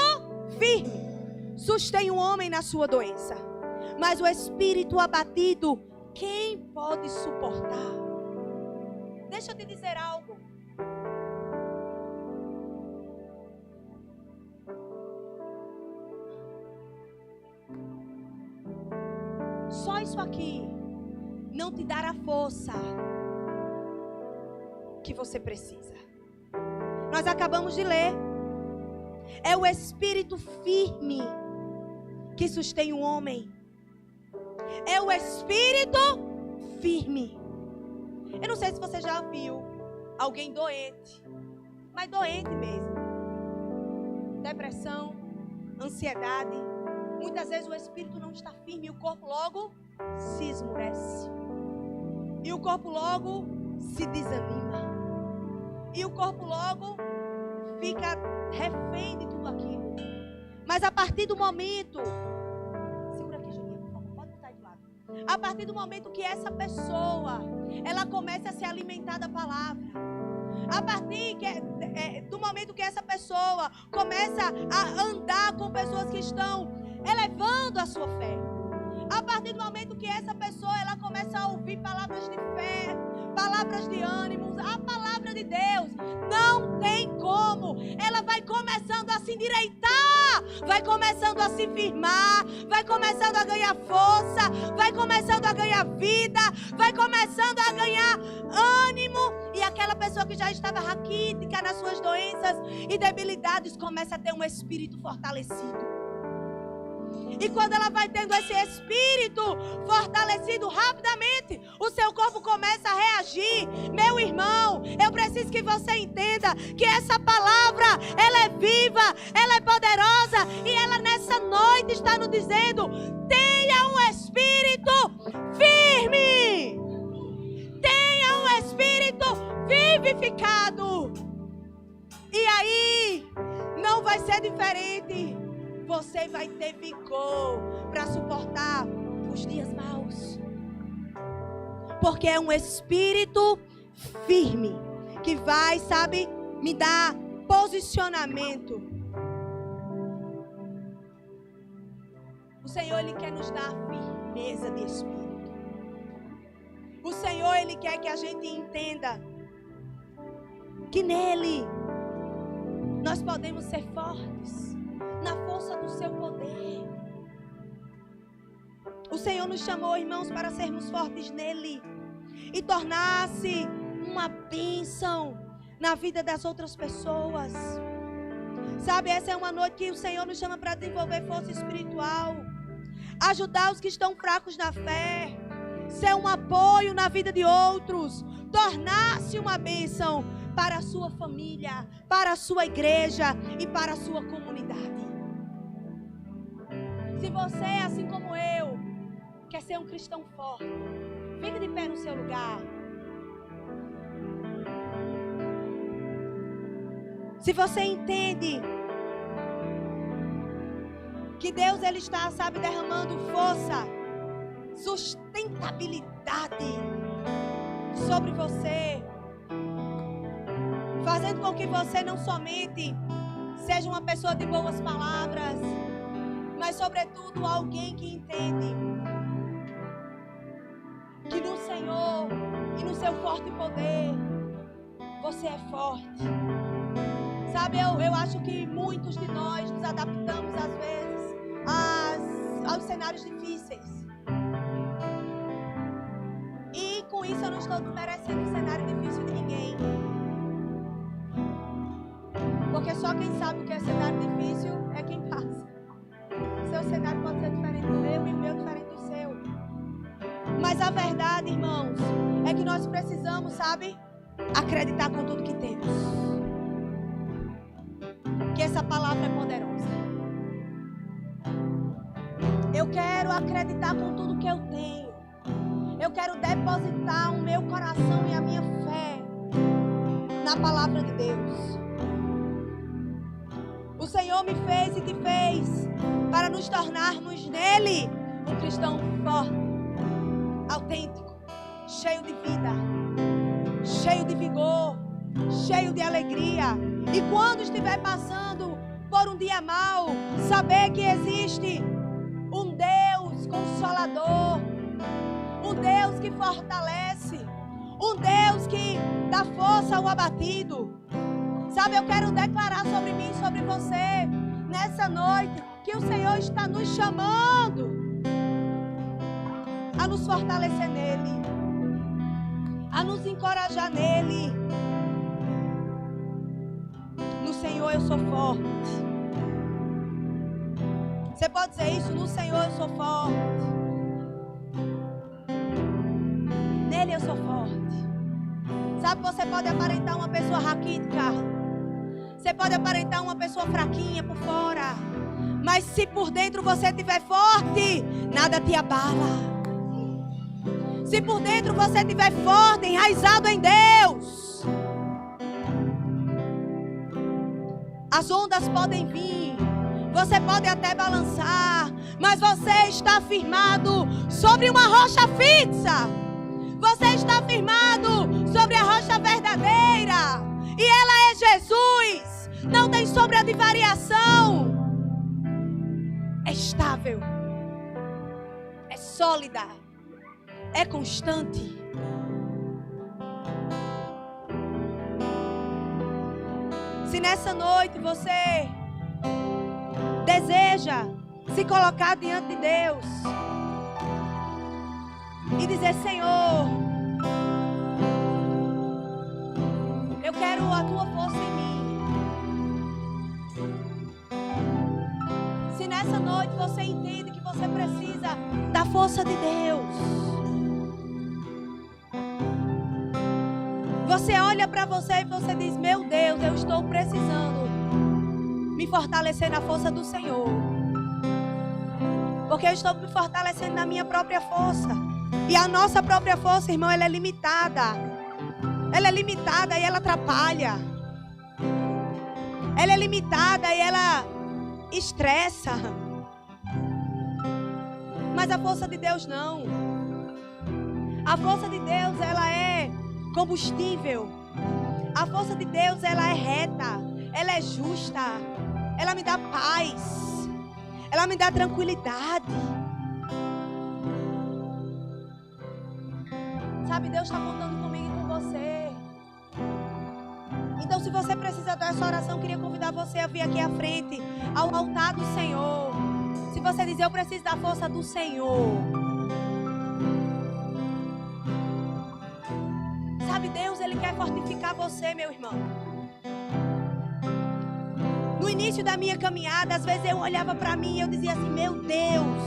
firme sustém o homem na sua doença, mas o espírito abatido, quem pode suportar? Deixa eu te dizer algo. Só isso aqui não te dará a força que você precisa. Nós acabamos de ler É o espírito firme que sustém o homem. É o espírito firme. Eu não sei se você já viu alguém doente, mas doente mesmo. Depressão, ansiedade. Muitas vezes o espírito não está firme e o corpo logo se esmurece. E o corpo logo se desanima. E o corpo logo fica refém de tudo aquilo. Mas a partir do momento... Segura aqui, Juninho, por favor, pode botar aí do lado. A partir do momento que essa pessoa, ela começa a se alimentar da palavra. A partir do momento que essa pessoa começa a andar com pessoas que estão elevando a sua fé. A partir do momento que essa pessoa, ela começa a ouvir palavras de fé, palavras de ânimo, a palavra de Deus, não tem como. Ela vai começando a se endireitar, vai começando a se firmar, vai começando a ganhar força, vai começando a ganhar vida, vai começando a ganhar ânimo. E aquela pessoa que já estava raquítica nas suas doenças e debilidades começa a ter um espírito fortalecido. E quando ela vai tendo esse espírito fortalecido rapidamente, o seu corpo começa a reagir. Meu irmão, eu preciso que você entenda que essa palavra, ela é viva, ela é poderosa. E ela nessa noite está nos dizendo: tenha um espírito firme. Tenha um espírito vivificado. E aí, não vai ser diferente. Você vai ter vigor para suportar os dias maus. Porque é um espírito firme que vai, sabe, me dar posicionamento. O Senhor, Ele quer nos dar firmeza de espírito. O Senhor, Ele quer que a gente entenda que nele nós podemos ser fortes. Na força do seu poder. O Senhor nos chamou, irmãos, para sermos fortes nele e tornar-se uma bênção na vida das outras pessoas. Sabe, essa é uma noite que o Senhor nos chama para desenvolver força espiritual, ajudar os que estão fracos na fé, ser um apoio na vida de outros, tornar-se uma bênção para a sua família, para a sua igreja e para a sua comunidade. Se você, assim como eu, quer ser um cristão forte, fique de pé no seu lugar. Se você entende que Deus, Ele está, sabe, derramando força, sustentabilidade sobre você, fazendo com que você não somente seja uma pessoa de boas palavras, mas sobretudo alguém que entende que no Senhor e no seu forte poder você é forte. Sabe, eu acho que muitos de nós nos adaptamos às vezes aos cenários difíceis. E com isso eu não estou desmerecendo o cenário difícil de ninguém. Porque só quem sabe o que é cenário difícil é quem passa. O seu cenário pode ser diferente do meu e o meu diferente do seu. Mas a verdade, irmãos, é que nós precisamos, sabe, acreditar com tudo que temos. Que essa palavra é poderosa. Eu quero acreditar com tudo que eu tenho. Eu quero depositar o meu coração e a minha fé na palavra de Deus. O Senhor me fez e te fez para nos tornarmos nele um cristão forte, autêntico, cheio de vida, cheio de vigor, cheio de alegria. E quando estiver passando por um dia mau, saber que existe um Deus consolador, um Deus que fortalece, um Deus que dá força ao abatido. Sabe, eu quero declarar sobre mim, sobre você, nessa noite, que o Senhor está nos chamando a nos fortalecer nele, a nos encorajar nele, no Senhor. Senhor eu sou forte. Você pode dizer isso? No Senhor eu sou forte. Nele eu sou forte. Sabe, você pode aparentar uma pessoa raquítica. Você pode aparentar uma pessoa fraquinha por fora. Mas se por dentro você estiver forte, nada te abala. Se por dentro você estiver forte, enraizado em Deus, as ondas podem vir, você pode até balançar, mas você está firmado sobre uma rocha fixa. Você está firmado sobre a rocha verdadeira, e ela é Jesus. Não tem sombra de variação. É estável, é sólida, é constante. Se nessa noite você deseja se colocar diante de Deus e dizer: Senhor, eu quero a tua força em mim. Se nessa noite você entende que você precisa da força de Deus, você olha para você e você diz: meu Deus, eu estou precisando me fortalecer na força do Senhor. Porque eu estou me fortalecendo na minha própria força. E a nossa própria força, irmão, ela é limitada. Ela é limitada e ela atrapalha. Ela é limitada e ela estressa. Mas a força de Deus não. A força de Deus, ela é combustível. A força de Deus, ela é reta, ela é justa, ela me dá paz, ela me dá tranquilidade. Sabe, Deus está contando comigo e com você. Então, se você precisa dessa oração, eu queria convidar você a vir aqui à frente, ao altar do Senhor. Se você dizer: eu preciso da força do Senhor. Sabe, Deus, Ele quer fortificar você, meu irmão. No início da minha caminhada, às vezes eu olhava para mim e eu dizia assim: meu Deus,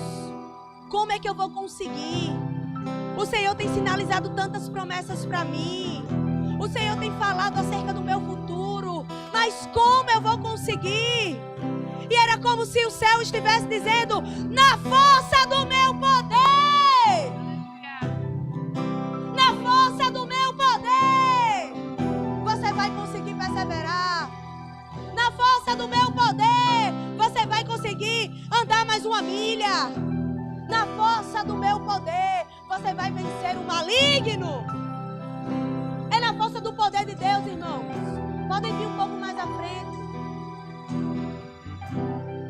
como é que eu vou conseguir? O Senhor tem sinalizado tantas promessas para mim. O Senhor tem falado acerca do meu futuro. Mas como eu vou conseguir? E era como se o céu estivesse dizendo: na força do meu poder. Na força do meu poder, você vai conseguir perseverar. Na força do meu poder, você vai conseguir andar mais uma milha. Na força do meu poder, você vai vencer o maligno. É na força do poder de Deus, irmãos. Podem vir um pouco mais à frente.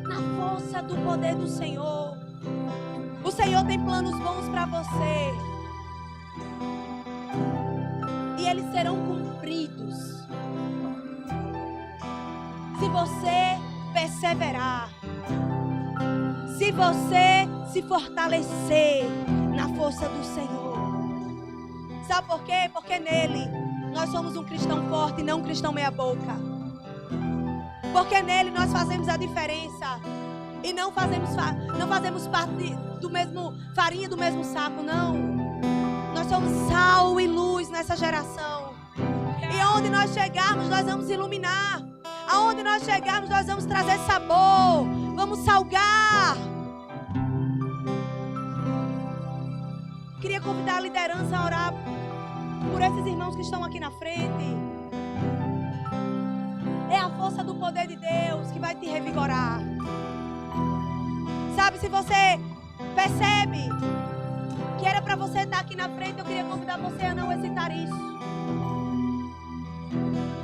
Na força do poder do Senhor. O Senhor tem planos bons para você. E eles serão cumpridos se você perseverar, se você se fortalecer na força do Senhor. Sabe por quê? Porque nele nós somos um cristão forte e não um cristão meia boca. Porque nele nós fazemos a diferença e não fazemos parte do mesmo farinha do mesmo saco, não. Nós somos sal e luz nessa geração. E aonde nós chegarmos, nós vamos iluminar. Aonde nós chegarmos, nós vamos trazer sabor. Vamos salgar. Queria convidar a liderança a orar por esses irmãos que estão aqui na frente. É a força do poder de Deus que vai te revigorar. Sabe, se você percebe que era para você estar aqui na frente, eu queria convidar você a não hesitar isso.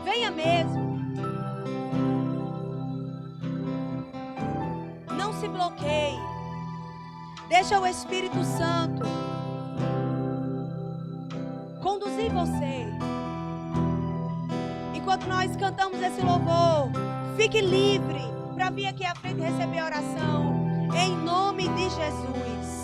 Venha mesmo. Não se bloqueie. Deixa o Espírito Santo conduzir você. Enquanto nós cantamos esse louvor, fique livre para vir aqui à frente e receber a oração. Em nome de Jesus.